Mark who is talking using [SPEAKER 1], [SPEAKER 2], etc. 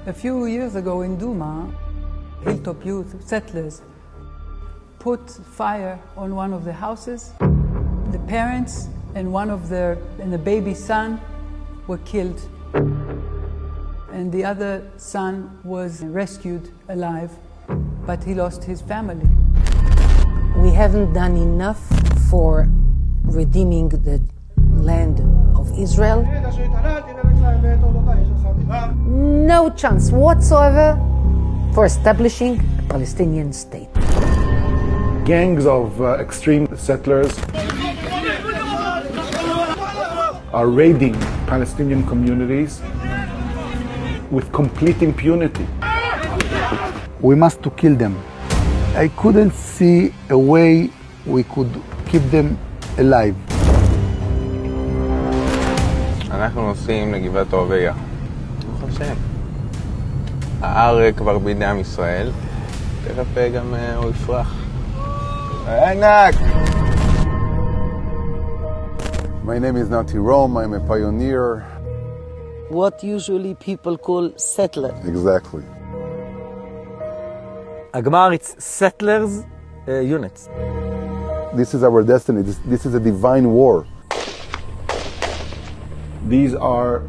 [SPEAKER 1] A few years ago in Duma, Hilltop youth, settlers, put fire on one of the houses. The parents and the baby son were killed. And the other son was rescued alive, but he lost his family.
[SPEAKER 2] We haven't done enough for redeeming the land of Israel. No chance whatsoever for establishing a Palestinian state.
[SPEAKER 3] Gangs of extreme settlers are raiding Palestinian communities with complete impunity.
[SPEAKER 4] We must to kill them. I couldn't see a way we could keep them alive.
[SPEAKER 5] אנחנו נוסעים לגבעת עוביה. ברוך השם. ההר כבר בידי עם ישראל. תכף גם הוא יפרח. ענק!
[SPEAKER 6] My name is Nati Rom. I'm a pioneer.
[SPEAKER 2] What usually people call settler.
[SPEAKER 6] Exactly.
[SPEAKER 7] Agmar, it's settlers units.
[SPEAKER 6] This is our destiny. This is a divine war.
[SPEAKER 3] These are